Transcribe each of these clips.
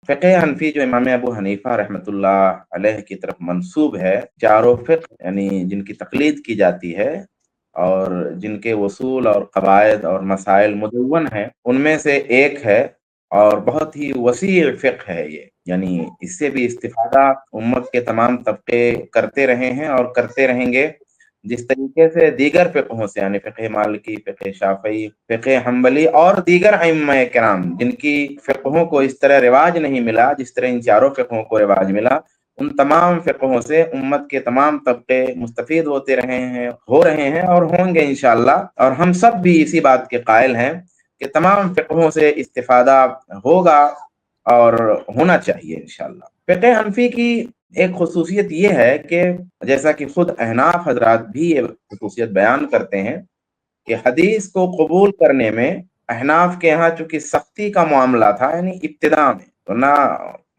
فقہ حنفی جو امام ابو حنیفہ رحمۃ اللہ علیہ کی طرف منسوب ہے، چاروں فقہ یعنی جن کی تقلید کی جاتی ہے اور جن کے اصول اور قواعد اور مسائل مدون ہیں، ان میں سے ایک ہے، اور بہت ہی وسیع فقہ ہے یہ، یعنی اس سے بھی استفادہ امت کے تمام طبقے کرتے رہے ہیں اور کرتے رہیں گے، جس طریقے سے دیگر فقہوں سے یعنی فقہ مالکی، فقہ شافعی، فقہ حنبلی اور دیگر ائمہ کرام جن کی فقہوں کو اس طرح رواج نہیں ملا جس طرح ان چاروں فقہوں کو رواج ملا، ان تمام فقہوں سے امت کے تمام طبقے مستفید ہوتے رہے ہیں، ہو رہے ہیں اور ہوں گے انشاءاللہ، اور ہم سب بھی اسی بات کے قائل ہیں کہ تمام فقہوں سے استفادہ ہوگا اور ہونا چاہیے انشاءاللہ۔ فقہ حنفی کی ایک خصوصیت یہ ہے کہ جیسا کہ خود احناف حضرات بھی یہ خصوصیت بیان کرتے ہیں کہ حدیث کو قبول کرنے میں احناف کے ہاں چونکہ سختی کا معاملہ تھا، یعنی ابتدا میں تو نہ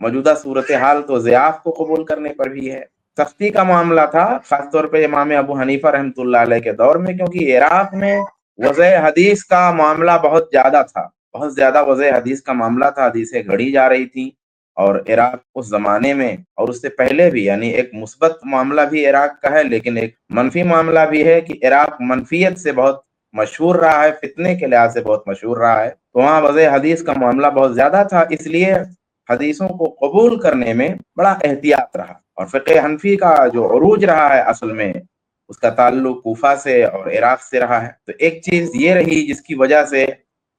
موجودہ صورتحال تو ضیاف کو قبول کرنے پر بھی ہے، سختی کا معاملہ تھا، خاص طور پہ امام ابو حنیفہ رحمۃ اللہ علیہ کے دور میں، کیونکہ عراق میں وضع حدیث کا معاملہ بہت زیادہ تھا، بہت زیادہ وضع حدیث کا معاملہ تھا، حدیثیں گھڑی جا رہی تھیں، اور عراق اس زمانے میں اور اس سے پہلے بھی یعنی ایک مثبت معاملہ بھی عراق کا ہے، لیکن ایک منفی معاملہ بھی ہے کہ عراق منفیت سے بہت مشہور رہا ہے، فتنے کے لحاظ سے بہت مشہور رہا ہے، تو وہاں وضع حدیث کا معاملہ بہت زیادہ تھا، اس لیے حدیثوں کو قبول کرنے میں بڑا احتیاط رہا، اور فقہ حنفی کا جو عروج رہا ہے اصل میں اس کا تعلق کوفہ سے اور عراق سے رہا ہے، تو ایک چیز یہ رہی جس کی وجہ سے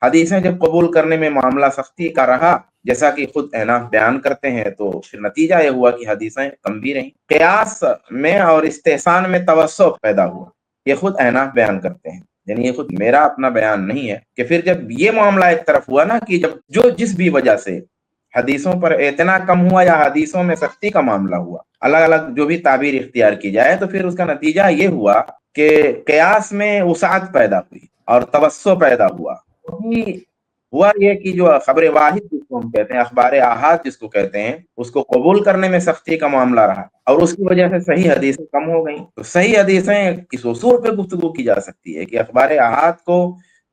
حدیثیں جب قبول کرنے میں معاملہ سختی کا رہا، جیسا کہ خود احناف بیان کرتے ہیں، تو پھر نتیجہ یہ ہوا کہ حدیثیں کم بھی رہیں، قیاس میں اور استحسان میں توسع پیدا ہوا، یہ خود احناف بیان کرتے ہیں، یعنی یہ خود میرا اپنا بیان نہیں ہے، کہ پھر جب یہ معاملہ ایک طرف ہوا نا کہ جب جس بھی وجہ سے حدیثوں پر اعتنا کم ہوا یا حدیثوں میں سختی کا معاملہ ہوا، الگ الگ جو بھی تعبیر اختیار کی جائے، تو پھر اس کا نتیجہ یہ ہوا کہ قیاس میں وسعت پیدا ہوئی اور توسع پیدا ہوا، ہوا یہ کہ جو خبر واحد جس کو ہم کہتے ہیں، اخبار احاد جس کو کہتے ہیں، اس کو قبول کرنے میں سختی کا معاملہ رہا، اور اس کی وجہ سے صحیح حدیثیں کم ہو گئیں، تو صحیح حدیثیں کس اصول پہ گفتگو کی جا سکتی ہے کہ اخبار احاد کو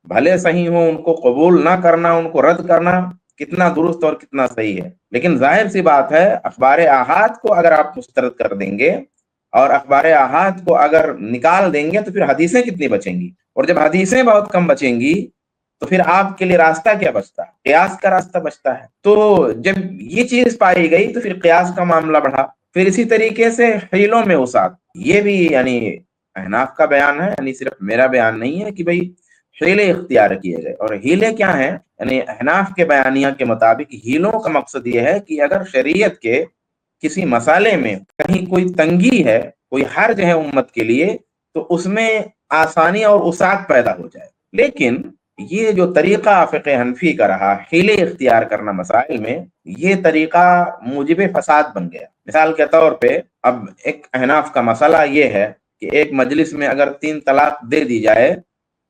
بھلے صحیح ہو ان کو قبول نہ کرنا، ان کو رد کرنا کتنا درست اور کتنا صحیح ہے، لیکن ظاہر سی بات ہے اخبار احاد کو اگر آپ مسترد کر دیں گے اور اخبار احاد کو اگر نکال دیں گے تو پھر حدیثیں کتنی بچیں گی، اور جب حدیثیں بہت کم بچیں گی تو پھر آپ کے لیے راستہ کیا بچتا ہے؟ قیاس کا راستہ بچتا ہے، تو جب یہ چیز پائی گئی تو پھر قیاس کا معاملہ بڑھا، پھر اسی طریقے سے حیلوں میں وسعت، یہ بھی یعنی احناف کا بیان ہے، یعنی صرف میرا بیان نہیں ہے کہ بھئی حیلے اختیار کیے گئے، اور حیلے کیا ہیں؟ یعنی احناف کے بیانیہ کے مطابق حیلوں کا مقصد یہ ہے کہ اگر شریعت کے کسی مسئلے میں کہیں کوئی تنگی ہے، کوئی حرج ہے امت کے لیے، تو اس میں آسانی اور وسعت پیدا ہو جائے، لیکن یہ جو طریقہ فقہ حنفی کا رہا حیلے اختیار کرنا مسائل میں، یہ طریقہ موجب فساد بن گیا۔ مثال کے طور پہ اب ایک احناف کا مسئلہ یہ ہے کہ ایک مجلس میں اگر 3 طلاق دے دی جائے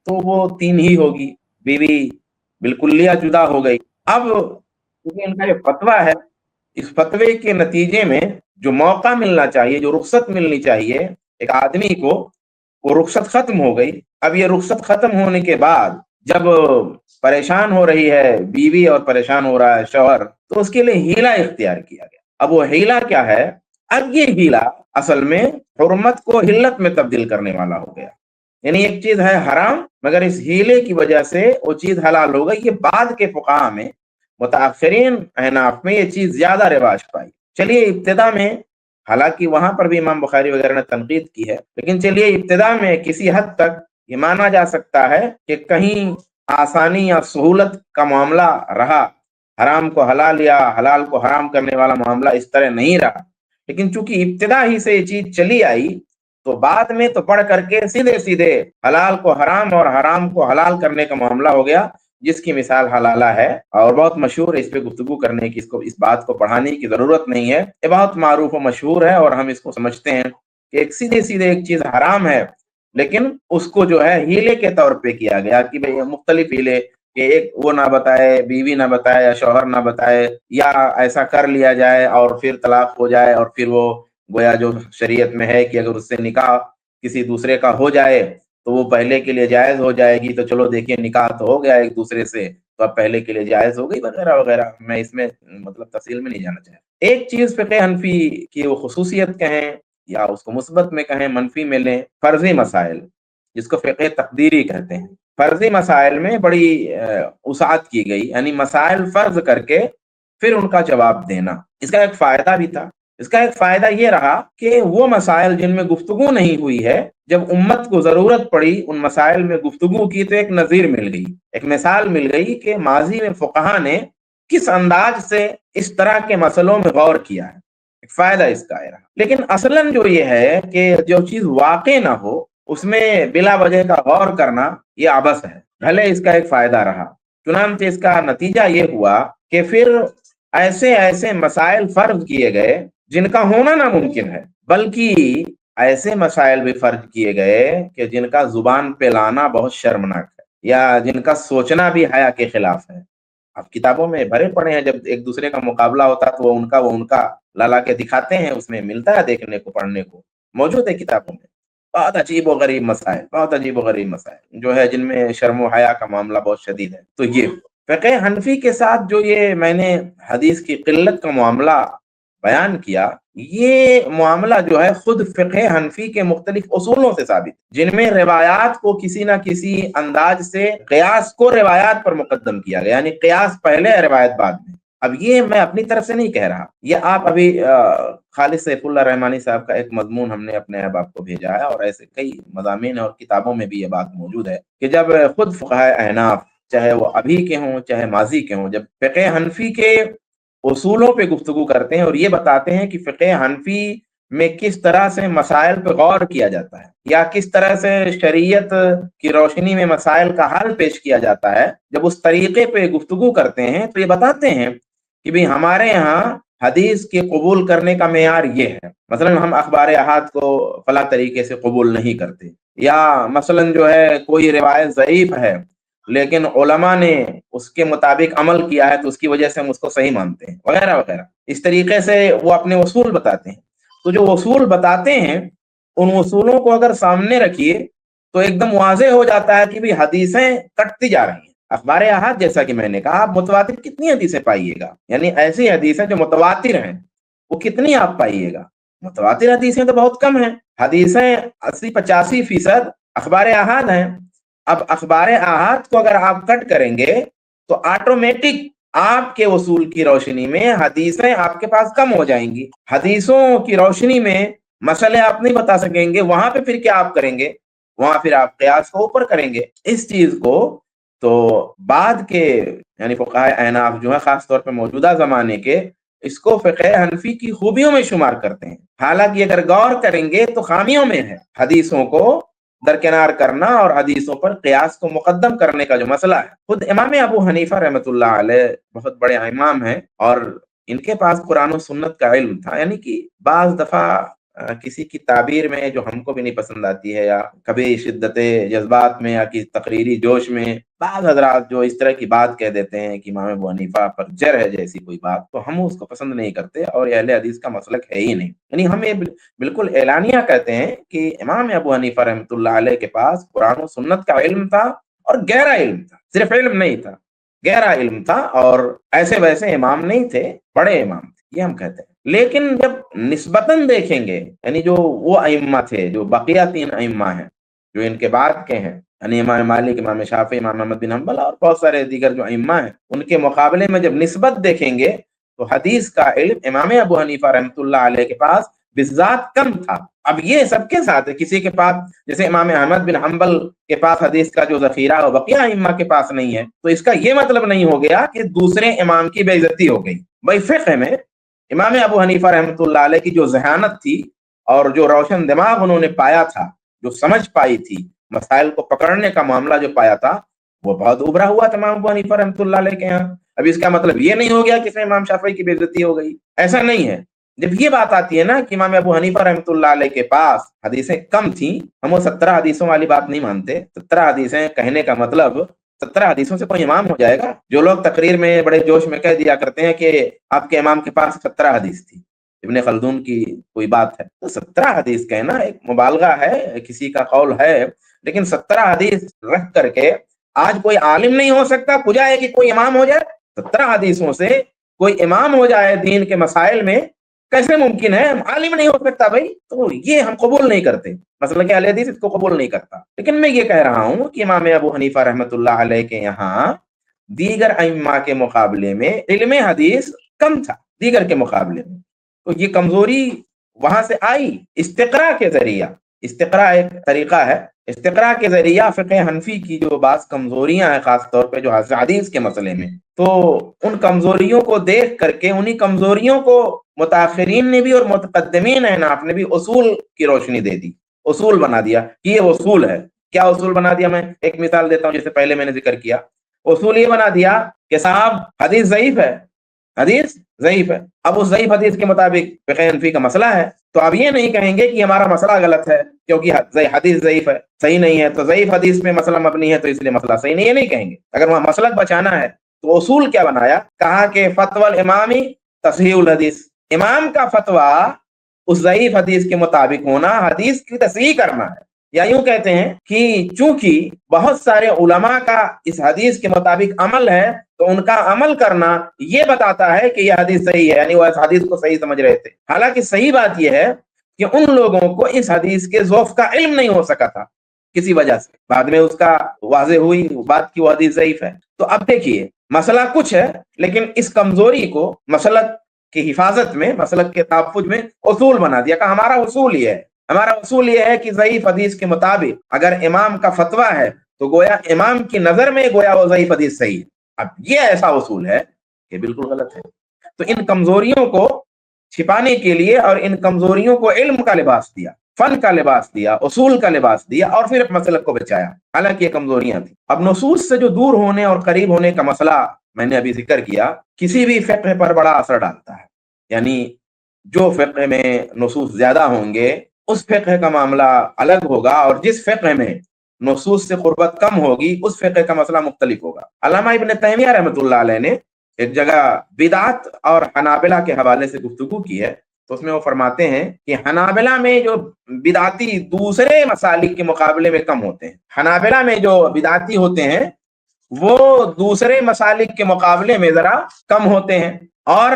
تو وہ 3 ہی ہوگی، بیوی بالکلیہ جدا ہو گئی، اب کیونکہ ان کا یہ فتویٰ ہے، اس فتوے کے نتیجے میں جو موقع ملنا چاہیے، جو رخصت ملنی چاہیے ایک آدمی کو، وہ رخصت ختم ہو گئی، اب یہ رخصت ختم ہونے کے بعد جب پریشان ہو رہی ہے بیوی اور پریشان ہو رہا ہے شوہر، تو اس کے لیے ہیلا اختیار کیا گیا، اب وہ ہیلا کیا ہے؟ اب یہ ہیلا اصل میں حرمت کو حلت میں تبدیل کرنے والا ہو گیا، یعنی ایک چیز ہے حرام مگر اس ہیلے کی وجہ سے وہ چیز حلال ہو گئی، یہ بعد کے فقہاء میں متاخرین احناف میں یہ چیز زیادہ رواج پائی۔ چلیے ابتدا میں حالانکہ وہاں پر بھی امام بخاری وغیرہ نے تنقید کی ہے، لیکن چلیے ابتدا میں کسی حد تک یہ مانا جا سکتا ہے کہ کہیں آسانی یا سہولت کا معاملہ رہا، حرام کو حلال یا حلال کو حرام کرنے والا معاملہ اس طرح نہیں رہا، لیکن چونکہ ابتدا ہی سے یہ چیز چلی آئی تو بعد میں تو بڑھ کر کے سیدھے سیدھے حلال کو حرام اور حرام کو حلال کرنے کا معاملہ ہو گیا، جس کی مثال حلالہ ہے، اور بہت مشہور ہے، اس پہ گفتگو کرنے کی، اس بات کو پڑھانے کی ضرورت نہیں ہے، یہ بہت معروف و مشہور ہے، اور ہم اس کو سمجھتے ہیں کہ ایک سیدھے سیدھے ایک چیز حرام ہے، لیکن اس کو جو ہے ہیلے کے طور پہ کیا گیا کہ بھئی مختلف ہیلے، کہ ایک وہ نہ بتائے، بیوی نہ بتائے یا شوہر نہ بتائے، یا ایسا کر لیا جائے اور پھر طلاق ہو جائے، اور پھر وہ گویا جو شریعت میں ہے کہ اگر اس سے نکاح کسی دوسرے کا ہو جائے تو وہ پہلے کے لیے جائز ہو جائے گی، تو چلو دیکھیے نکاح تو ہو گیا ایک دوسرے سے، تو اب پہلے کے لیے جائز ہو گئی وغیرہ وغیرہ، میں اس میں مطلب تفصیل میں نہیں جانا چاہتا۔ ایک چیز فقہ حنفی کی وہ خصوصیت کہیں یا اس کو مثبت میں کہیں منفی میں لیں، فرضی مسائل جس کو فقہ تقدیری کہتے ہیں، فرضی مسائل میں بڑی وسعت کی گئی، یعنی مسائل فرض کر کے پھر ان کا جواب دینا۔ اس کا ایک فائدہ بھی تھا، اس کا ایک فائدہ یہ رہا کہ وہ مسائل جن میں گفتگو نہیں ہوئی ہے، جب امت کو ضرورت پڑی ان مسائل میں گفتگو کی تو ایک نظیر مل گئی، ایک مثال مل گئی کہ ماضی میں فقہا نے کس انداز سے اس طرح کے مسئلوں میں غور کیا ہے، ایک فائدہ اس کا رہا۔ لیکن اصلاً جو یہ ہے کہ جو چیز واقع نہ ہو اس میں بلا وجہ کا غور کرنا یہ عبث ہے، بھلے اس کا ایک فائدہ رہا، چنانچہ اس کا نتیجہ یہ ہوا کہ پھر ایسے ایسے مسائل فرض کیے گئے جن کا ہونا ناممکن ہے، بلکہ ایسے مسائل بھی فرض کیے گئے کہ جن کا زبان پہ لانا بہت شرمناک ہے یا جن کا سوچنا بھی حیا کے خلاف ہے۔ اب کتابوں میں بھرے پڑے ہیں، جب ایک دوسرے کا مقابلہ ہوتا ہے تو وہ ان کا لالا کے دکھاتے ہیں، اس میں ملتا ہے دیکھنے کو، پڑھنے کو موجود ہے کتابوں میں، بہت عجیب و غریب مسائل، بہت عجیب و غریب مسائل جو ہے جن میں شرم و حیا کا معاملہ بہت شدید ہے۔ تو یہ فقہ حنفی کے ساتھ جو یہ میں نے حدیث کی قلت کا معاملہ بیان کیا، یہ معاملہ جو ہے خود فقہ حنفی کے مختلف اصولوں سے ثابت، جن میں روایات کو کسی نہ کسی انداز سے قیاس کو روایات پر مقدم کیا گیا، یعنی قیاس پہلے روایت بعد میں۔ اب یہ میں اپنی طرف سے نہیں کہہ رہا، یہ آپ ابھی خالد سیف اللہ رحمانی صاحب کا ایک مضمون ہم نے اپنے احباب کو بھیجا ہے، اور ایسے کئی مضامین اور کتابوں میں بھی یہ بات موجود ہے کہ جب خود فقہائے احناف چاہے وہ ابھی کے ہوں چاہے ماضی کے ہوں، جب فقہ حنفی کے اصولوں پہ گفتگو کرتے ہیں اور یہ بتاتے ہیں کہ فقہ حنفی میں کس طرح سے مسائل پہ غور کیا جاتا ہے یا کس طرح سے شریعت کی روشنی میں مسائل کا حل پیش کیا جاتا ہے، جب اس طریقے پہ گفتگو کرتے ہیں تو یہ بتاتے ہیں کہ بھی ہمارے یہاں حدیث کے قبول کرنے کا معیار یہ ہے، مثلا ہم اخبار احاد کو فلاں طریقے سے قبول نہیں کرتے، یا مثلا جو ہے کوئی روایت ضعیف ہے لیکن علماء نے اس کے مطابق عمل کیا ہے تو اس کی وجہ سے ہم اس کو صحیح مانتے ہیں، وغیرہ وغیرہ۔ اس طریقے سے وہ اپنے اصول بتاتے ہیں۔ تو جو اصول بتاتے ہیں ان اصولوں کو اگر سامنے رکھیے تو ایک دم واضح ہو جاتا ہے کہ بھی حدیثیں کٹتی جا رہی ہیں۔ اخبار احاد جیسا کہ میں نے کہا، آپ متواتر کتنی حدیثیں پائیے گا، یعنی ایسی حدیثیں جو متواتر ہیں وہ کتنی آپ پائیے گا؟ متواتر حدیثیں تو بہت کم ہیں، حدیثیں 80-85% اخبار احاد ہیں۔ اب اخبار احاد کو اگر آپ کٹ کریں گے تو آٹومیٹک آپ کے اصول کی روشنی میں حدیثیں آپ کے پاس کم ہو جائیں گی، حدیثوں کی روشنی میں مسئلے آپ نہیں بتا سکیں گے، وہاں پہ پھر کیا آپ کریں گے؟ وہاں پھر آپ قیاس کو اوپر کریں گے۔ اس چیز کو تو بعد کے یعنی فقہائے احناف جو ہے خاص طور پہ موجودہ زمانے کے، اس کو فقہ حنفی کی خوبیوں میں شمار کرتے ہیں، حالانکہ اگر غور کریں گے تو خامیوں میں ہے۔ حدیثوں کو درکنار کرنا اور حدیثوں پر قیاس کو مقدم کرنے کا جو مسئلہ ہے، خود امام ابو حنیفہ رحمۃ اللہ علیہ بہت بڑے امام ہیں اور ان کے پاس قرآن و سنت کا علم تھا، یعنی کہ بعض دفعہ کسی کی تعبیر میں جو ہم کو بھی نہیں پسند آتی ہے، یا کبھی شدت جذبات میں یا کسی تقریری جوش میں بعض حضرات جو اس طرح کی بات کہہ دیتے ہیں کہ امام ابو حنیفہ پر جرح ہے جیسی کوئی بات، تو ہم اس کو پسند نہیں کرتے اور اہل حدیث کا مسلک ہے ہی نہیں۔ یعنی ہم یہ بالکل اعلانیہ کہتے ہیں کہ امام ابو حنیفہ رحمۃ اللہ علیہ کے پاس قرآن و سنت کا علم تھا، اور گہرا علم تھا، صرف علم نہیں تھا، گہرا علم تھا، اور ایسے ویسے امام نہیں تھے، بڑے امام تھے، یہ ہم کہتے ہیں۔ لیکن جب نسبتاً دیکھیں گے، یعنی جو وہ ائمہ تھے، جو بقیہ 3 ائمہ ہیں جو ان کے بعد کے ہیں، یعنی امام مالک، امام شافعی، امام احمد بن حنبل اور بہت سارے دیگر جو ائمہ ہیں، ان کے مقابلے میں جب نسبت دیکھیں گے تو حدیث کا علم امام ابو حنیفہ رحمۃ اللہ علیہ کے پاس بالذات کم تھا۔ اب یہ سب کے ساتھ ہے، کسی کے پاس جیسے امام احمد بن حنبل کے پاس حدیث کا جو ذخیرہ ہو بقیہ ائمہ کے پاس نہیں ہے، تو اس کا یہ مطلب نہیں ہو گیا کہ دوسرے امام کی بے عزتی ہو گئی۔ بھائی فقہ میں امام ابو حنیفہ رحمۃ اللہ علیہ کی جو ذہانت تھی اور جو روشن دماغ انہوں نے پایا تھا، جو سمجھ پائی تھی، مسائل کو پکڑنے کا معاملہ جو پایا تھا، وہ بہت ابھرا ہوا تھا امام ابو حنیفہ رحمۃ اللہ علیہ کے یہاں۔ اب اس کا مطلب یہ نہیں ہو گیا کہ امام شافعی کی بے عزتی ہو گئی، ایسا نہیں ہے۔ جب یہ بات آتی ہے نا کہ امام ابو حنیفہ رحمۃ اللہ علیہ کے پاس حدیثیں کم تھیں، ہم وہ 17 حدیثوں والی بات نہیں مانتے۔ 17 حدیثیں کہنے کا مطلب 17 حدیثوں سے کوئی امام ہو جائے گا؟ جو لوگ تقریر میں بڑے جوش میں کہہ دیا کرتے ہیں کہ آپ کے امام کے پاس 17 حدیث تھی، ابن خلدون کی کوئی بات ہے، تو 17 حدیث کہنا ایک مبالغہ ہے، کسی کا قول ہے، لیکن 17 حدیث رکھ کر کے آج کوئی عالم نہیں ہو سکتا، پوجا ہے کہ کوئی امام ہو جائے؟ 17 حدیثوں سے کوئی امام ہو جائے دین کے مسائل میں، کیسے ممکن ہے؟ عالم نہیں ہو سکتا بھائی، تو یہ ہم قبول نہیں کرتے، مسلک اہل حدیث اس کو قبول نہیں کرتا۔ لیکن میں یہ کہہ رہا ہوں کہ امام ابو حنیفہ رحمۃ اللہ علیہ کے یہاں دیگر ائمہ کے مقابلے میں علم حدیث کم تھا، دیگر کے مقابلے میں، تو یہ کمزوری وہاں سے آئی استقراء کے ذریعہ۔ استقراء ایک طریقہ ہے، استقراء کے ذریعہ فقہ حنفی کی جو بعض کمزوریاں ہیں، خاص طور پہ جو حدیث کے مسئلے میں، تو ان کمزوریوں کو دیکھ کر کے انہی کمزوریوں کو متاخرین نے بھی اور متقدمین احناف نے بھی اصول کی روشنی دے دی، اصول بنا دیا کہ یہ اصول ہے۔ کیا اصول بنا دیا؟ میں ایک مثال دیتا ہوں، جیسے پہلے میں نے ذکر کیا، اصول یہ بنا دیا کہ صاحب حدیث ضعیف ہے، حدیث ضعیف ہے، اب اس ضعیف حدیث کے مطابق فقہ حنفی کا مسئلہ ہے، تو اب یہ نہیں کہیں گے کہ ہمارا مسئلہ غلط ہے کیونکہ حدیث ضعیف ہے، صحیح نہیں ہے، تو ضعیف حدیث میں مسئلہ مبنی ہے تو اس لیے مسئلہ صحیح نہیں ہے، نہیں کہیں گے۔ اگر وہاں مسلک بچانا ہے تو اصول کیا بنایا؟ کہا کہ فتوی الامامی تصحیح الحدیث، امام کا فتویٰ اس ضعیف حدیث کے مطابق ہونا، حدیث کی تصحیح کرنا ہے۔ یا یوں کہتے ہیں کہ چونکہ بہت سارے علماء کا اس حدیث کے مطابق عمل ہے تو ان کا عمل کرنا یہ بتاتا ہے کہ یہ حدیث صحیح ہے، یعنی وہ اس حدیث کو صحیح سمجھ رہے تھے۔ حالانکہ صحیح بات یہ ہے کہ ان لوگوں کو اس حدیث کے ذوق کا علم نہیں ہو سکا تھا کسی وجہ سے، بعد میں اس کا واضح ہوئی بات کی وہ حدیث ضعیف ہے۔ تو اب دیکھیے مسئلہ کچھ ہے، لیکن اس کمزوری کو مسلک کی حفاظت میں، مسلک کے تحفظ میں اصول بنا دیا کہ ہمارا اصول یہ ہے، ہمارا اصول یہ ہے کہ ضعیف حدیث کے مطابق اگر امام کا فتویٰ ہے تو گویا امام کی نظر میں گویا وہ ضعیف حدیث صحیح ہے۔ اب یہ ایسا اصول ہے کہ بالکل غلط ہے۔ تو ان کمزوریوں کو چھپانے کے لیے اور ان کمزوریوں کو علم کا لباس دیا، فن کا لباس دیا، اصول کا لباس دیا، اور پھر مسلک کو بچایا، حالانکہ یہ کمزوریاں تھیں۔ اب نصوص سے جو دور ہونے اور قریب ہونے کا مسئلہ میں نے ابھی ذکر کیا، کسی بھی فقہ پر بڑا اثر ڈالتا ہے، یعنی جو فقہ میں نصوص زیادہ ہوں گے اس فقہ کا معاملہ الگ ہوگا، اور جس فقہ میں نصوص سے قربت کم ہوگی اس فقہ کا مسئلہ مختلف ہوگا۔ علامہ ابن تیمیہ رحمۃ اللہ علیہ نے ایک جگہ بدعت اور حنابلہ کے حوالے سے گفتگو کی ہے، تو اس میں وہ فرماتے ہیں کہ حنابلہ میں جو بدعتی دوسرے مسالک کے مقابلے میں کم ہوتے ہیں، حنابلہ میں جو بدعتی ہوتے ہیں وہ دوسرے مسالک کے مقابلے میں ذرا کم ہوتے ہیں، اور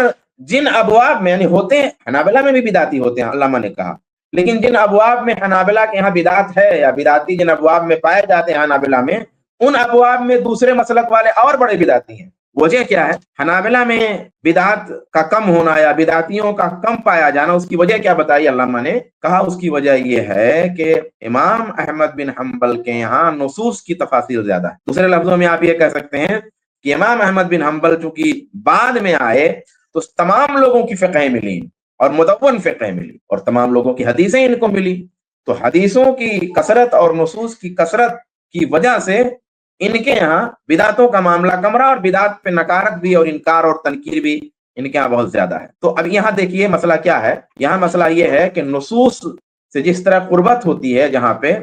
جن ابواب میں یعنی ہوتے ہیں حنابلہ میں بھی بدعتی ہوتے ہیں علامہ نے کہا، لیکن جن ابواب میں حنابلہ کے یہاں بدعت ہے یا بدعتی جن ابواب میں پائے جاتے ہیں حنابلہ میں، ان ابواب میں دوسرے مسلک والے اور بڑے بدعتی ہیں۔ وجہ کیا ہے؟ حنابلہ میں بدعت کا کم ہونا یا بدعتیوں کا کم پایا جانا، اس کی وجہ کیا بتائی علامہ نے؟ کہا اس کی وجہ یہ ہے کہ امام احمد بن حنبل کے یہاں نصوص کی تفاصیل زیادہ ہے۔ دوسرے لفظوں میں آپ یہ کہہ سکتے ہیں کہ امام احمد بن حنبل چونکہ بعد میں آئے تو تمام لوگوں کی فقہیں ملی اور مدون فقہیں ملی، اور تمام لوگوں کی حدیثیں ان کو ملی، تو حدیثوں کی کثرت اور نصوص کی کثرت کی وجہ سے ان کے یہاں بدعتوں کا معاملہ کم رہا، اور بدعت پہ نکارت بھی اور انکار اور تنکیر بھی ان کے یہاں بہت زیادہ ہے۔ تو اب یہاں دیکھیے مسئلہ کیا ہے، یہاں مسئلہ یہ ہے کہ نصوص سے جس طرح قربت ہوتی ہے جہاں پہ،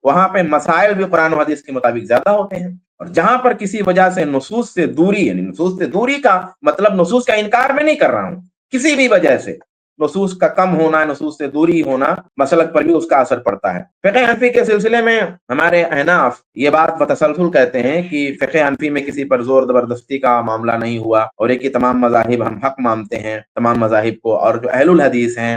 وہاں پہ مسائل بھی قرآن و حدیث کے مطابق زیادہ ہوتے ہیں، اور جہاں پر کسی وجہ سے نصوص سے دوری، یعنی نصوص سے دوری کا مطلب نصوص کا انکار میں نہیں کر رہا ہوں، کسی بھی وجہ سے نصوص کا کم ہونا، نصوص سے دوری ہونا، مسلک پر بھی اس کا اثر پڑتا ہے۔ فقہ حنفی کے سلسلے میں ہمارے احناف یہ بات بتسلسل کہتے ہیں کہ فقہ حنفی میں کسی پر زور زبردستی کا معاملہ نہیں ہوا، اور ایک ہی تمام مذاہب ہم حق مانتے ہیں تمام مذاہب کو، اور جو اہل الحدیث ہیں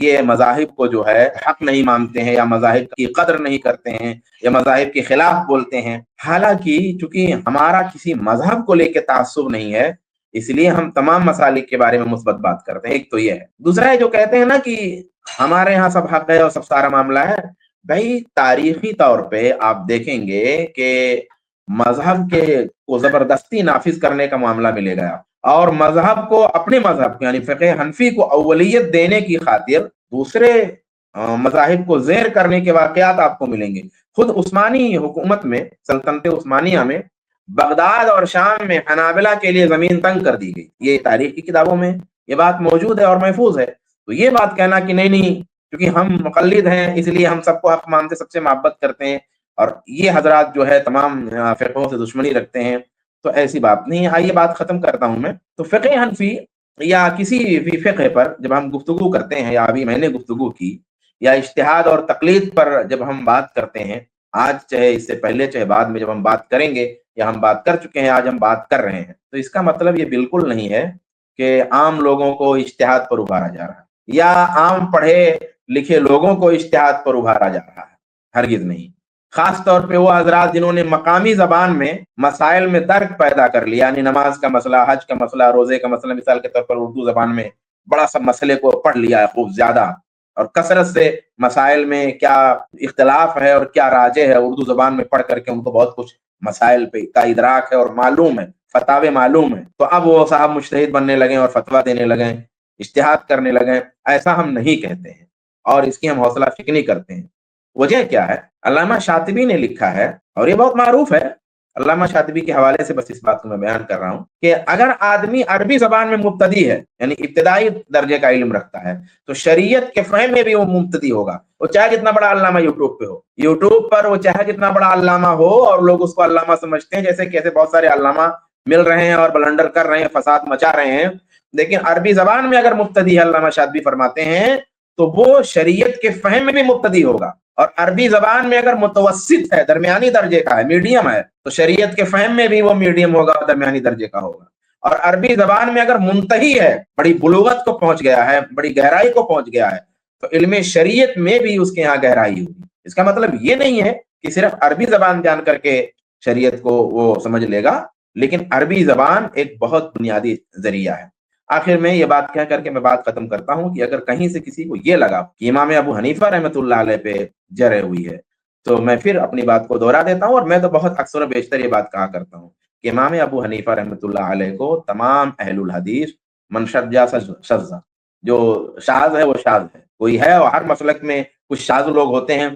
یہ مذاہب کو جو ہے حق نہیں مانتے ہیں، یا مذاہب کی قدر نہیں کرتے ہیں، یا مذاہب کے خلاف بولتے ہیں۔ حالانکہ چونکہ ہمارا کسی مذہب کو لے کے تعصب نہیں ہے، اس لیے ہم تمام مسالک کے بارے میں مثبت بات کرتے ہیں۔ ایک تو یہ ہے، دوسرا ہے جو کہتے ہیں نا کہ ہمارے یہاں سب حق ہے اور سب سارا معاملہ ہے، بھائی تاریخی طور پہ آپ دیکھیں گے کہ مذہب کے کو زبردستی نافذ کرنے کا معاملہ ملے گا، اور مذہب کو، اپنے مذہب یعنی فقہ حنفی کو اولیت دینے کی خاطر دوسرے مذاہب کو زیر کرنے کے واقعات آپ کو ملیں گے۔ خود عثمانی حکومت میں، سلطنت عثمانیہ میں، بغداد اور شام میں حنابلہ کے لیے زمین تنگ کر دی گئی، یہ تاریخ کی کتابوں میں یہ بات موجود ہے اور محفوظ ہے۔ تو یہ بات کہنا کہ نہیں کیونکہ ہم مقلد ہیں اس لیے ہم سب کو حق مانتے، سب سے محبت کرتے ہیں، اور یہ حضرات جو ہے تمام فقہوں سے دشمنی رکھتے ہیں، تو ایسی بات نہیں ہے۔ آئیے بات ختم کرتا ہوں میں۔ تو فقہ حنفی یا کسی بھی فقہ پر جب ہم گفتگو کرتے ہیں، یا ابھی میں نے گفتگو کی، یا اجتہاد اور تقلید پر جب ہم بات کرتے ہیں، آج چاہے اس سے پہلے چاہے بعد میں جب ہم بات کریں گے یا ہم بات کر چکے ہیں، آج ہم بات کر رہے ہیں، تو اس کا مطلب یہ بالکل نہیں ہے کہ عام لوگوں کو اجتہاد پر ابھارا جا رہا ہے یا عام پڑھے لکھے لوگوں کو اجتہاد پر ابھارا جا رہا ہے، ہرگز نہیں۔ خاص طور پہ وہ حضرات جنہوں نے مقامی زبان میں مسائل میں درک پیدا کر لیا، یعنی نماز کا مسئلہ، حج کا مسئلہ، روزے کا مسئلہ، مثال کے طور پر اردو زبان میں بڑا سا مسئلے کو پڑھ لیا ہے خوب زیادہ، اور کثرت سے مسائل میں کیا اختلاف ہے اور کیا راجے ہے اردو زبان میں پڑھ کر کے ان کو بہت کچھ مسائل پہ کا ادراک ہے اور معلوم ہے، فتاوے معلوم ہے، تو اب وہ صاحب مجتہد بننے لگے اور فتویٰ دینے لگے، اجتہاد کرنے لگے۔ ایسا ہم نہیں کہتے ہیں اور اس کی ہم حوصلہ فکنی کرتے ہیں۔ وجہ کیا ہے؟ علامہ شاطبی نے لکھا ہے، اور یہ بہت معروف ہے، علامہ شاطبی کے حوالے سے بس اس بات کو میں بیان کر رہا ہوں کہ اگر آدمی عربی زبان میں مبتدی ہے، یعنی ابتدائی درجے کا علم رکھتا ہے، تو شریعت کے فہم میں بھی وہ مبتدی ہوگا، وہ چاہے جتنا بڑا علامہ یوٹیوب پہ ہو، یوٹیوب پر وہ چاہے جتنا بڑا علامہ ہو اور لوگ اس کو علامہ سمجھتے ہیں، جیسے کیسے بہت سارے علامہ مل رہے ہیں اور بلنڈر کر رہے ہیں، فساد مچا رہے ہیں، لیکن عربی زبان میں اگر مبتدی ہے، علامہ شاطبی فرماتے ہیں، تو وہ شریعت کے فہم میں بھی مبتدی ہوگا، اور عربی زبان میں اگر متوسط ہے، درمیانی درجے کا ہے، میڈیم ہے، تو شریعت کے فہم میں بھی وہ میڈیم ہوگا، درمیانی درجے کا ہوگا، اور عربی زبان میں اگر منتہی ہے، بڑی بلوغت کو پہنچ گیا ہے، بڑی گہرائی کو پہنچ گیا ہے، تو علم شریعت میں بھی اس کے یہاں گہرائی ہوگی۔ اس کا مطلب یہ نہیں ہے کہ صرف عربی زبان جان کر کے شریعت کو وہ سمجھ لے گا، لیکن عربی زبان ایک بہت بنیادی ذریعہ ہے۔ آخر میں یہ بات کہہ کر کے میں بات ختم کرتا ہوں کہ اگر کہیں سے کسی کو یہ لگا کہ امام ابو حنیفہ رحمۃ اللہ علیہ پہ جرح ہوئی ہے، تو میں پھر اپنی بات کو دوہرا دیتا ہوں، اور میں تو بہت اکثر و بیشتر یہ بات کہا کرتا ہوں کہ امام ابو حنیفہ رحمۃ اللہ علیہ کو تمام اہل الحدیث من شذ شذ، جو شاذ ہے وہ شاذ ہے، کوئی ہے، اور ہر مسلک میں کچھ شاذ لوگ ہوتے ہیں،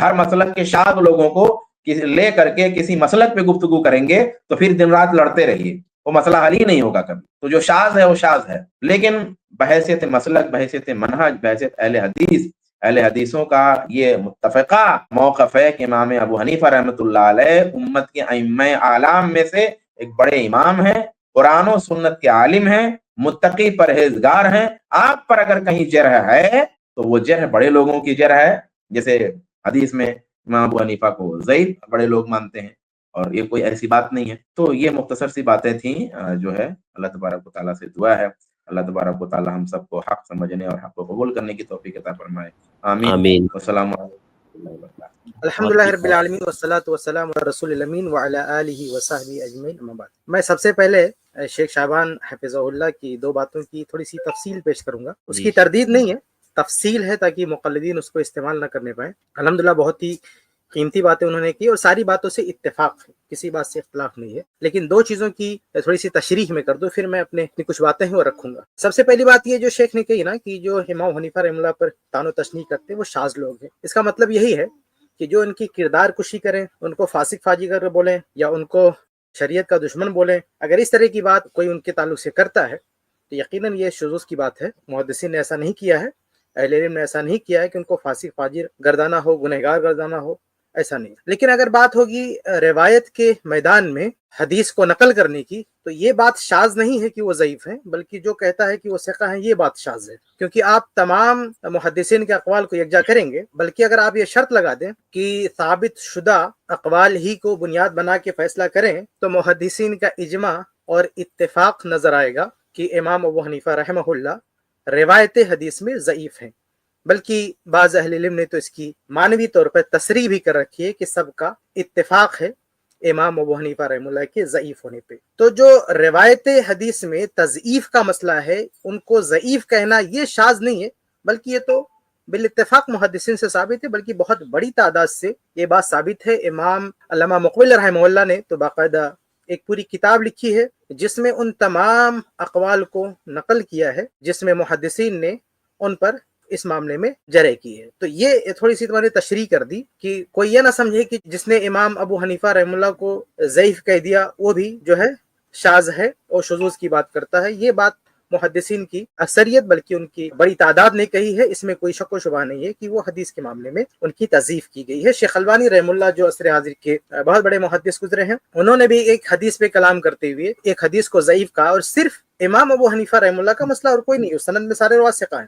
ہر مسلک کے شاذ لوگوں کو لے کر کے کسی مسلک پہ گفتگو کریں گے تو پھر دن رات لڑتے رہیے، وہ مسئلہ حل ہی نہیں ہوگا کبھی۔ تو جو شاذ ہے وہ شاذ ہے، لیکن بحیثیت مسلک، بحیثیت منہج، بحیثیت اہل حدیثوں کا یہ متفقہ موقف ہے کہ امام ابو حنیفہ رحمۃ اللہ علیہ امت کے ائمہ اعلام میں سے ایک بڑے امام ہیں، قرآن و سنت کے عالم ہیں، متقی پرہیزگار ہیں۔ آپ پر اگر کہیں جرح ہے تو وہ جرح بڑے لوگوں کی جرح ہے، جیسے حدیث میں امام ابو حنیفہ کو ضعیف بڑے لوگ مانتے ہیں، اور یہ کوئی ایسی بات نہیں ہے۔ تو یہ مختصر سی باتیں تھیں، جو ہے اللہ تبارک و تعالیٰ سے دعا ہے اللہ تبارک و تعالیٰ ہم سب کو حق سمجھنے اور حق کو قبول کرنے کی توفیق عطا فرمائے، آمین۔ آمین۔ والسلام علیکم ورحمۃ اللہ وبرکاتہ۔ الحمدللہ رب العالمین والصلاۃ والسلام علی رسول الامین وعلی آلہ وصحبہ اجمعین، اما بعد۔ میں سب سے پہلے شیخ شعبان حفظہ اللہ کی دو باتوں کی تھوڑی سی تفصیل پیش کروں گا، اس کی تردید نہیں ہے، تفصیل ہے، تاکہ مقلدین اس کو استعمال نہ کرنے پائیں۔ الحمدللہ بہت ہی قیمتی باتیں انہوں نے کی، اور ساری باتوں سے اتفاق ہے، کسی بات سے اختلاف نہیں ہے، لیکن دو چیزوں کی تھوڑی سی تشریح میں کر دو، پھر میں اپنی کچھ باتیں ہیں وہ رکھوں گا۔ سب سے پہلی بات یہ جو شیخ نے کہی نا کہ جو امام حنیفہ رحمہ اللہ پر طعن و تشنیع کرتے ہیں وہ شاذ لوگ ہیں، اس کا مطلب یہی ہے کہ جو ان کی کردار کشی کریں، ان کو فاسق فاجر بولیں یا ان کو شریعت کا دشمن بولیں، اگر اس طرح کی بات کوئی ان کے تعلق سے کرتا ہے تو یقیناً یہ شذوذ کی بات ہے۔ محدثین نے ایسا نہیں کیا ہے، اہل علم نے ایسا نہیں کیا ہے کہ ان کو فاسق فاجر گردانا ہو، گنہگار گردانا ہو، ایسا نہیں۔ لیکن اگر بات ہوگی روایت کے میدان میں حدیث کو نقل کرنے کی، تو یہ بات شاذ نہیں ہے کہ وہ ضعیف ہیں، بلکہ جو کہتا ہے کہ وہ ثقہ ہیں یہ بات شاذ ہے، کیونکہ آپ تمام محدثین کے اقوال کو یکجا کریں گے، بلکہ اگر آپ یہ شرط لگا دیں کہ ثابت شدہ اقوال ہی کو بنیاد بنا کے فیصلہ کریں، تو محدثین کا اجماع اور اتفاق نظر آئے گا کہ امام ابو حنیفہ رحمہ اللہ روایت حدیث میں ضعیف ہیں، بلکہ بعض اہل علم نے تو اس کی معنوی طور پر تصریح بھی کر رکھی ہے کہ سب کا اتفاق ہے امام ابو حنیفہ رحمہ اللہ کے ضعیف ہونے پہ۔ تو جو روایت حدیث میں تضعیف کا مسئلہ ہے، ان کو ضعیف کہنا یہ شاذ نہیں ہے، بلکہ یہ تو بالاتفاق محدثین سے ثابت ہے، بلکہ بہت بڑی تعداد سے یہ بات ثابت ہے۔ امام علامہ مقبل رحمہ اللہ نے تو باقاعدہ ایک پوری کتاب لکھی ہے جس میں ان تمام اقوال کو نقل کیا ہے جس میں محدثین نے ان پر اس معاملے میں جرح کی ہے۔ تو یہ تھوڑی سی تمہاری تشریح کر دی کہ کوئی یہ نہ سمجھے کہ جس نے امام ابو حنیفہ رحمہ اللہ کو ضعیف کہہ دیا وہ بھی جو ہے شاذ ہے اور شذوذ کی بات کرتا ہے۔ یہ بات محدثین کی اکثریت بلکہ ان کی بڑی تعداد نے کہی ہے، اس میں کوئی شک و شبہ نہیں ہے کہ وہ حدیث کے معاملے میں ان کی تضعیف کی گئی ہے۔ شیخ البانی رحمہ اللہ جو عصر حاضر کے بہت بڑے محدث گزرے ہیں، انہوں نے بھی ایک حدیث پہ کلام کرتے ہوئے ایک حدیث کو ضعیف کہا، اور صرف امام ابو حنیفہ رحمہ اللہ کا مسئلہ اور کوئی نہیں، اس سند میں سارے روات ثقہ ہیں،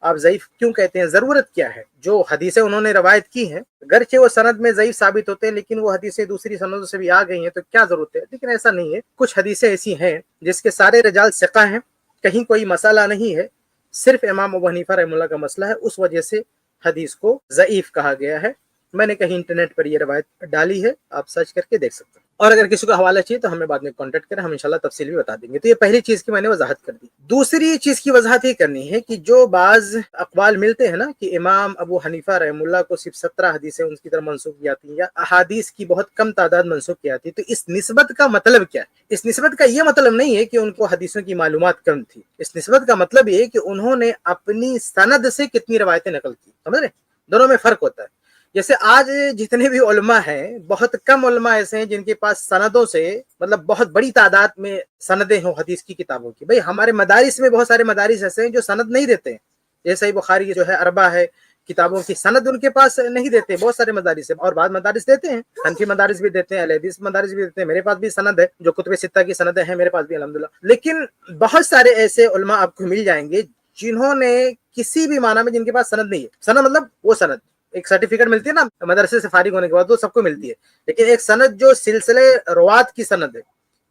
آپ ضعیف کیوں کہتے ہیں، ضرورت کیا ہے؟ جو حدیثیں انہوں نے روایت کی ہیں گرچہ وہ سند میں ضعیف ثابت ہوتے ہیں لیکن وہ حدیثیں دوسری سندوں سے بھی آ گئی ہیں، تو کیا ضرورت ہے؟ لیکن ایسا نہیں ہے، کچھ حدیثیں ایسی ہیں جس کے سارے رجال ثقہ ہیں، کہیں کوئی مسئلہ نہیں ہے، صرف امام ابو حنیفہ رحمہ اللہ کا مسئلہ ہے، اس وجہ سے حدیث کو ضعیف کہا گیا ہے۔ میں نے کہیں انٹرنیٹ پر یہ روایت ڈالی ہے، آپ سرچ کر کے دیکھ سکتے ہیں، اور اگر کسی کو حوالہ چاہیے تو ہمیں بعد میں کانٹیکٹ کریں، ہم انشاءاللہ تفصیل بھی بتا دیں گے۔ تو یہ پہلی چیز کی میں نے وضاحت کر دی۔ دوسری چیز کی وضاحت یہ کرنی ہے کہ جو بعض اقوال ملتے ہیں نا کہ امام ابو حنیفہ رحمہ اللہ کو صرف 17 حدیثیں ان کی طرف منسوخ کی جاتی ہیں یا احادیث کی بہت کم تعداد منسوخ کی جاتی ہے، تو اس نسبت کا مطلب کیا ہے؟ اس نسبت کا یہ مطلب نہیں ہے کہ ان کو حدیثوں کی معلومات کم تھی، اس نسبت کا مطلب یہ ہے کہ انہوں نے اپنی سند سے کتنی روایتیں نقل کی، سمجھ رہے؟ دونوں میں فرق ہوتا ہے۔ جیسے آج جتنے بھی علماء ہیں، بہت کم علماء ایسے ہیں جن کے پاس سندوں سے مطلب بہت بڑی تعداد میں سندیں ہوں حدیث کی کتابوں کی۔ بھئی ہمارے مدارس میں بہت سارے مدارس ایسے ہیں جو سند نہیں دیتے ہیں، جیسے بخاری جو ہے اربع ہے، کتابوں کی سند ان کے پاس نہیں دیتے، بہت سارے مدارس ہیں، اور بعض مدارس دیتے ہیں، حنفی مدارس بھی دیتے ہیں، اہل حدیث مدارس بھی دیتے ہیں، میرے پاس بھی سند ہے، جو کتب ستہ کی سندیں ہیں میرے پاس بھی الحمدللہ۔ لیکن بہت سارے ایسے علماء آپ کو مل جائیں گے جنہوں نے کسی بھی معنی میں، جن کے پاس سند نہیں ہے، سند مطلب وہ سند ایک سرٹیفکیٹ ملتی ہے نا مدرسے سے فارغ ہونے کے بعد، وہ سب کو ملتی ہے، لیکن ایک سند جو سلسلے روات کی سند ہے،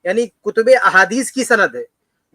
یعنی کتب احادیث کی سند ہے،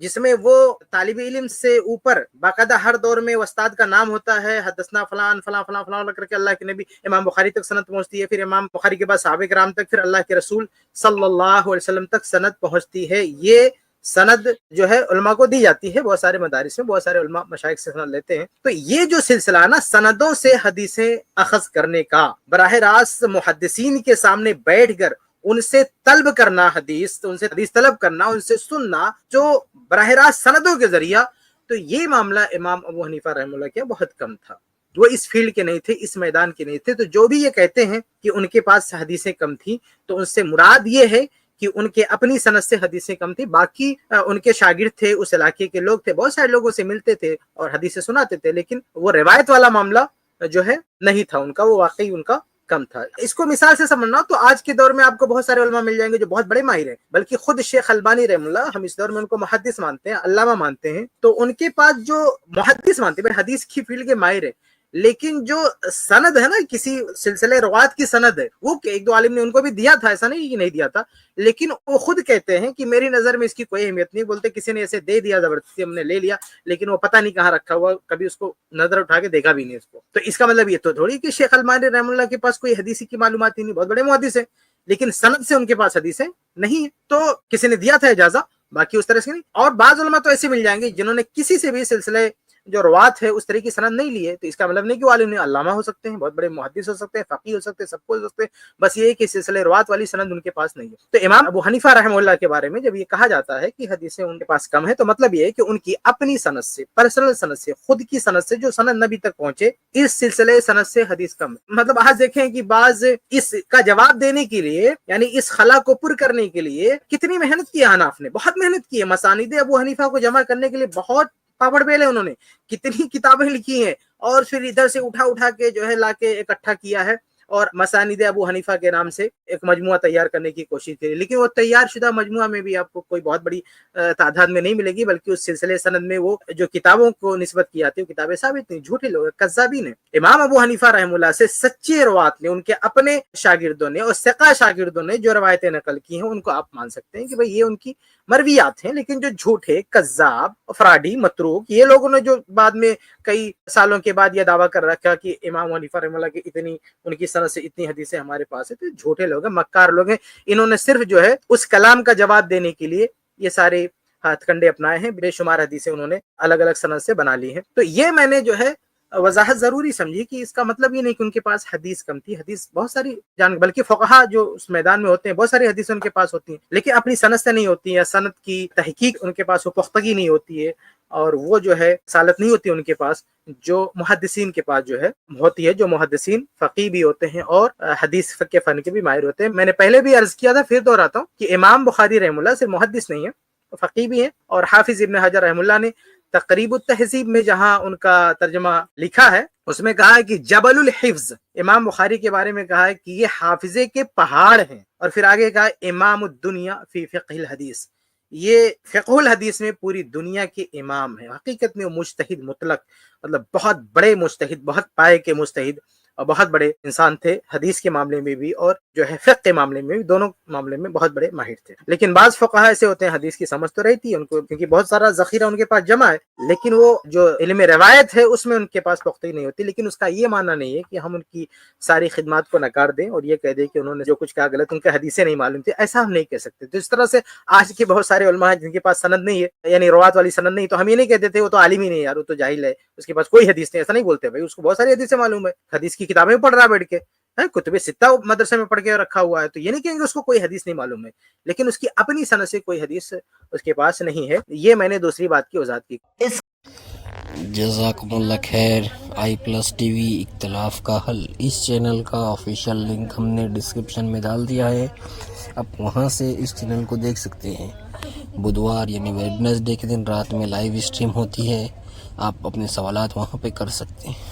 جس میں وہ طالب علم سے اوپر باقاعدہ ہر دور میں استاد کا نام ہوتا ہے، حدثنا فلان فلان فلان فلان کر کے اللہ کے نبی امام بخاری تک سند پہنچتی ہے، پھر امام بخاری کے بعد صحابہ کرام تک، پھر اللہ کے رسول صلی اللہ علیہ وسلم تک سند پہنچتی ہے۔ یہ سند جو ہے علماء کو دی جاتی ہے، بہت سارے مدارس میں بہت سارے علماء مشائخ سے سند لیتے ہیں۔ تو یہ جو سلسلہ نا سندوں سے حدیثیں اخذ کرنے کا، براہ راست محدثین کے سامنے بیٹھ کر ان سے طلب کرنا، ان سے حدیث طلب کرنا، ان سے سننا جو براہ راست سندوں کے ذریعہ، تو یہ معاملہ امام ابو حنیفہ رحمہ اللہ کے بہت کم تھا، وہ اس فیلڈ کے نہیں تھے، اس میدان کے نہیں تھے۔ تو جو بھی یہ کہتے ہیں کہ ان کے پاس حدیثیں کم تھیں، تو ان سے مراد یہ ہے کہ ان کے اپنی سند سے حدیثیں کم تھی، باقی ان کے شاگرد تھے، اس علاقے کے لوگ تھے، بہت سارے لوگوں سے ملتے تھے اور حدیثیں سناتے تھے، لیکن وہ روایت والا معاملہ جو ہے نہیں تھا ان کا، وہ واقعی ان کا کم تھا۔ اس کو مثال سے سمجھنا تو آج کے دور میں آپ کو بہت سارے علماء مل جائیں گے جو بہت بڑے ماہر ہیں، بلکہ خود شیخ البانی رحمہ اللہ، ہم اس دور میں ان کو محدث مانتے ہیں، علامہ مانتے ہیں، تو ان کے پاس جو محدث مانتے ہیں، حدیث کی فیلڈ کے ماہر ہیں، لیکن جو سند ہے نا کسی سلسلے روات کی سند ہے، وہ ایک دو عالم نے ان کو بھی دیا تھا، ایسا نہیں کہ نہیں دیا تھا، لیکن وہ خود کہتے ہیں کہ میری نظر میں اس کی کوئی اہمیت نہیں، بولتے کسی نے ایسے دے دیا زبردستی، ہم نے لے لیا، لیکن وہ پتہ نہیں کہاں رکھا ہوا، کبھی اس کو نظر اٹھا کے دیکھا بھی نہیں اس کو۔ تو اس کا مطلب یہ تو تھوڑی کہ شیخ البانی رحمہ اللہ کے پاس کوئی حدیث کی معلومات ہی نہیں، بہت بڑے محدث ہیں، لیکن سند سے ان کے پاس حدیثیں نہیں ہیں، تو کسی نے دیا تھا اجازہ، باقی اس طرح سے نہیں۔ اور بعض علماء تو ایسے مل جائیں گے جنہوں نے کسی سے بھی سلسلے جو روات ہے اس طرح کی سند نہیں لیے، تو اس کا مطلب نہیں کہ وہ عالم نہیں، علامہ ہو سکتے ہیں، بہت بڑے محدث ہو سکتے ہیں، فقیہ ہو سکتے ہیں، سب کچھ ہو سکتے ہیں، بس یہ ہے کہ سلسلے روات والی سند ان کے پاس نہیں ہے۔ تو امام ابو حنیفہ رحمہ اللہ کے بارے میں جب یہ کہا جاتا ہے کہ حدیثیں ان کے پاس کم ہے، تو مطلب یہ ہے کہ ان کی اپنی سند سے، پرسنل سند سے، خود کی سند سے، جو سند نبی تک پہنچے، اس سلسلے سند سے حدیث کم ہے۔ مطلب آج دیکھیں کہ بعض اس کا جواب دینے کے لیے، یعنی اس خلا کو پر کرنے کے لیے کتنی محنت کی حناف نے، بہت محنت کی ہے، مسانید ابو حنیفہ کو جمع کرنے کے لیے بہت پاپڑ بیلے انہوں نے، کتنی کتابیں لکھی ہیں، اور پھر ادھر سے اٹھا کے جو ہے لا کے اکٹھا کیا ہے، اور مسانید ابو حنیفہ کے نام سے ایک مجموعہ تیار کرنے کی کوشش کی، لیکن وہ تیار شدہ مجموعہ میں بھی آپ کو کوئی بہت بڑی تعداد میں نہیں ملے گی، بلکہ اس سلسلے سند میں وہ جو کتابوں کو نسبت کی جاتی ہے وہ کتابیں ثابت نہیں، جھوٹے لوگ، کذابین ہیں۔ امام ابو حنیفہ رحمہ اللہ سے سچے روات نے، ان کے اپنے شاگردوں نے اور ثقہ شاگردوں نے جو روایتیں نقل کی ہیں، ان کو آپ مان سکتے ہیں کہ بھئی یہ ان کی مرویات ہیں، لیکن جو جھوٹے، کذاب، فراڈی، متروک، یہ لوگوں نے جو بعد میں کئی سالوں کے بعد یہ دعویٰ کر رکھا کہ امام حنیفہ رحمہ اللہ کی اتنی، ان کی سند سے اتنی حدیثیں ہمارے پاس ہیں، تو جھوٹے لوگ ہیں، مکار لوگ ہیں، انہوں نے صرف جو ہے اس کلام کا جواب دینے کے لیے یہ سارے ہاتھ کنڈے اپنائے ہیں، بے شمار حدیثیں انہوں نے الگ الگ سند سے بنا لی ہیں۔ تو یہ میں نے جو ہے وضاحت ضروری سمجھی کہ اس کا مطلب یہ نہیں کہ ان کے پاس حدیث کم تھی، حدیث بہت ساری بلکہ فقہا جو اس میدان میں ہوتے ہیں بہت ساری حدیثیں ان کے پاس ہوتی ہیں، لیکن اپنی سند سے نہیں ہوتی ہیں، یا سند کی تحقیق ان کے پاس وہ پختگی نہیں ہوتی ہے، اور وہ جو ہے سالت نہیں ہوتی ان کے پاس جو محدثین کے پاس جو ہے ہوتی ہے، جو محدثین فقیہ بھی ہوتے ہیں اور حدیث کے فن کے بھی ماہر ہوتے ہیں۔ میں نے پہلے بھی عرض کیا تھا، پھر دہراتا ہوں کہ امام بخاری رحمہ اللہ صرف محدث نہیں ہے، فقیہ بھی ہیں، اور حافظ ابن حجر رحمہ اللہ نے تقریب التہذیب میں جہاں ان کا ترجمہ لکھا ہے، اس میں کہا ہے کہ جبل الحفظ، امام بخاری کے بارے میں کہا ہے کہ یہ حافظے کے پہاڑ ہیں، اور پھر آگے کہا امام الدنیا فی فقہ الحدیث، یہ فقہ الحدیث میں پوری دنیا کے امام ہیں. حقیقت میں وہ مجتہد مطلق، مطلب بہت بڑے مجتہد، بہت پائے کے مجتہد اور بہت بڑے انسان تھے، حدیث کے معاملے میں بھی اور جو ہے فقہ کے معاملے میں بھی، دونوں معاملے میں بہت بڑے ماہر تھے. لیکن بعض فقہا ایسے ہوتے ہیں حدیث کی سمجھ تو رہتی ہے ان کو، کیونکہ بہت سارا ذخیرہ ان کے پاس جمع ہے، لیکن وہ جو علم روایت ہے اس میں ان کے پاس پختگی نہیں ہوتی. لیکن اس کا یہ معنی نہیں ہے کہ ہم ان کی ساری خدمات کو نکار دیں اور یہ کہہ دیں کہ انہوں نے جو کچھ کہا غلط، ان کے حدیثیں نہیں معلوم تھی، ایسا ہم نہیں کہہ سکتے. تو اس طرح سے آج کے بہت سارے علماء ہیں جن کے پاس سند نہیں ہے، یعنی روات والی سند نہیں، تو ہم یہ نہیں کہتے تھے وہ تو عالم ہی نہیں یار، وہ تو جاہل ہے، اس کے پاس کوئی حدیث نہیں. ایسا نہیں بولتے بھائی، اس کو بہت ساری حدیثیں معلوم ہے، حدیث کی کتابیں پڑھ رہا ہے بیٹھ کے، کتب ستہ مدرسے میں پڑھ کے رکھا ہوا ہے. تو یہ نہیں کہیں گے اس کو کوئی حدیث نہیں معلوم ہے، لیکن اس کی اپنی سند سے کوئی حدیث اس کے پاس نہیں ہے. یہ میں نے دوسری بات کی وضاحت کی. جزاکم اللہ خیر. آئی پلس ٹی وی اختلاف کا حل، اس چینل کا آفیشیل لنک ہم نے ڈسکرپشن میں ڈال دیا ہے، آپ وہاں سے اس چینل کو دیکھ سکتے ہیں. بدوار یعنی ویڈنسڈے کے دن رات میں لائیو اسٹریم ہوتی ہے، آپ اپنے سوالات وہاں پہ کر سکتے ہیں.